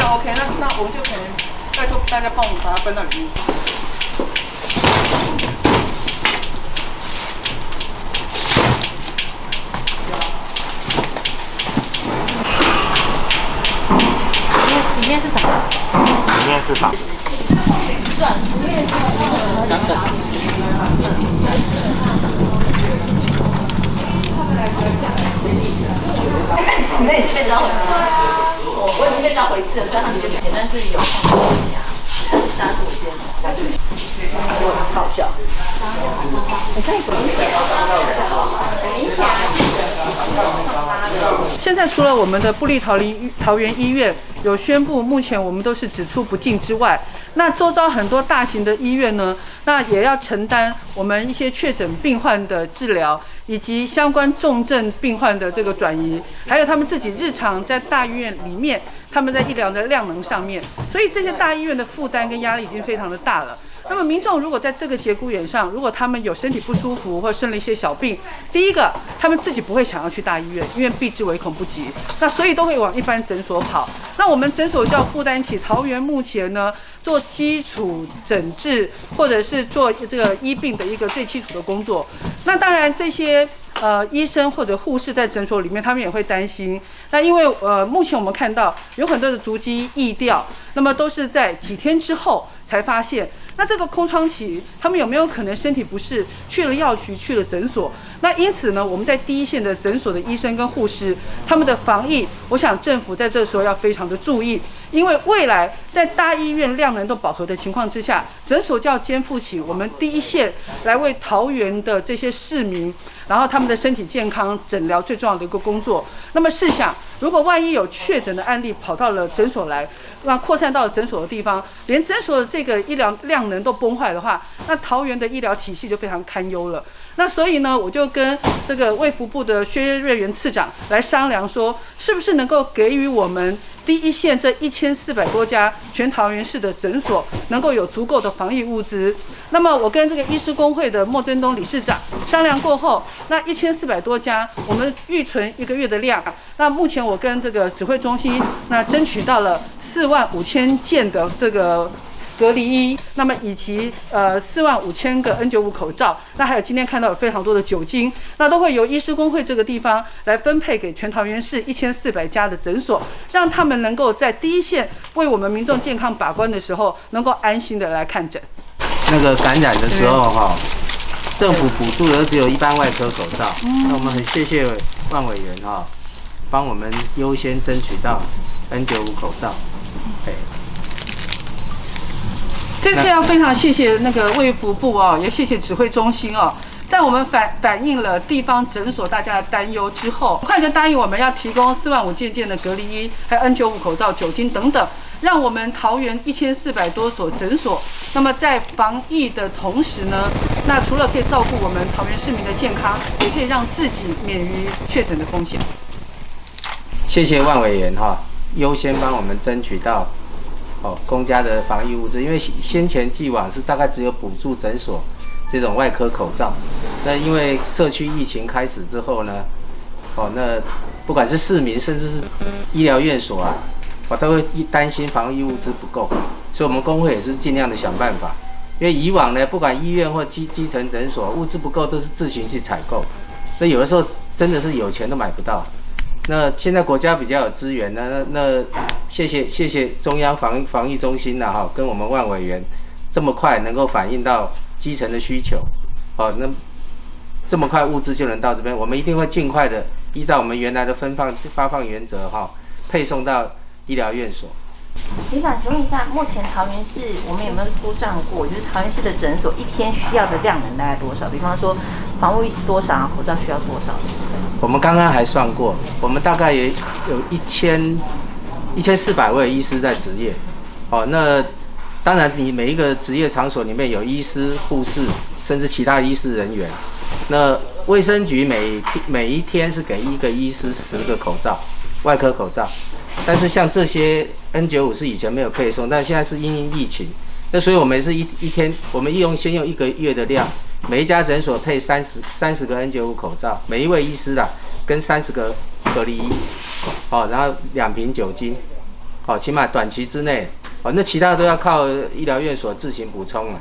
样 OK， 那我们就可能拜托大家帮我们把它搬到里面。里面是什么？里面是啥？两个10期。你们也是被召回吗？我已经被召回一次了，所以他们就简单是有放一下，但是我今天给我超笑。你看怎么写？很明显。现在除了我们的部立桃园医院有宣布，目前我们都是只出不进之外，那周遭很多大型的医院呢，那也要承担我们一些确诊病患的治疗，以及相关重症病患的这个转移，还有他们自己日常在大医院里面，他们在医疗的量能上面，所以这些大医院的负担跟压力已经非常的大了。那么民众如果在这个节骨眼上，如果他们有身体不舒服或生了一些小病，第一个他们自己不会想要去大医院，因为避之唯恐不及，那所以都会往一般诊所跑。那我们诊所就要负担起桃园目前呢做基础诊治或者是做这个医病的一个最基础的工作。那当然这些医生或者护士在诊所里面，他们也会担心。那因为目前我们看到有很多的足迹疫调，那么都是在几天之后才发现。那这个空窗期，他们有没有可能身体不适，去了药局，去了诊所？那因此呢，我们在第一线的诊所的医生跟护士，他们的防疫，我想政府在这时候要非常的注意，因为未来在大医院量能都饱和的情况之下，诊所就要肩负起我们第一线来为桃园的这些市民，然后他们的身体健康诊疗最重要的一个工作。那么试想，如果万一有确诊的案例跑到了诊所来，那扩散到了诊所的地方，连诊所的这个医疗量能都崩坏的话，那桃园的医疗体系就非常堪忧了。那所以呢，我就跟这个卫福部的薛瑞元次长来商量说，是不是能够给予我们第一线这1400多家全桃园市的诊所能够有足够的防疫物资。那么我跟这个医师工会的莫真东理事长商量过后，那1400多家我们预存1个月的量，那目前我跟这个指挥中心那争取到了45000件的这个隔离衣，那么以及45000个 N95 口罩，那还有今天看到有非常多的酒精，那都会由医师工会这个地方来分配给全桃园市1400家的诊所，让他们能够在第一线为我们民众健康把关的时候，能够安心的来看诊。那个感染的时候哈，政府补助的只有一般外科口罩，那我们很谢谢万委员哈，帮我们优先争取到 N95 口罩。这次要非常谢谢那个卫福部哦，也谢谢指挥中心哦，在我们反映了地方诊所大家的担忧之后，很快就答应我们要提供45000件的隔离衣，还有 N95 口罩、酒精等等，让我们桃园1400多所诊所，那么在防疫的同时呢，那除了可以照顾我们桃园市民的健康，也可以让自己免于确诊的风险。谢谢万委员哈，优先帮我们争取到公家的防疫物资，因为先前既往是大概只有补助诊所这种外科口罩，那因为社区疫情开始之后呢，那不管是市民甚至是医疗院所啊，都会担心防疫物资不够，所以我们工会也是尽量的想办法，因为以往呢，不管医院或基层诊所物资不够都是自行去采购，那有的时候真的是有钱都买不到。那现在国家比较有资源呢，那谢谢中央防疫中心哈，跟我们万委员这么快能够反映到基层的需求，那这么快物资就能到这边，我们一定会尽快的依照我们原来的发放原则配送到医疗院所。局长，请问一下，目前桃园市我们有没有估算过，就是桃园市的诊所一天需要的量能大概多少？比方说，防护衣是多少，口罩需要多少？我们刚刚还算过，我们大概也有1400位医师在执业。那当然，你每一个职业场所里面有医师、护士，甚至其他医师人员。那卫生局每一天是给一个医师10个口罩，外科口罩。但是像这些 N95 是以前没有配送，但现在是因疫情，那所以我们是一天，我们先用1个月的量，每一家诊所配30个 N95 口罩，每一位医师跟30个隔离衣，然后2瓶酒精，起码短期之内，那其他都要靠医疗院所自行补充了。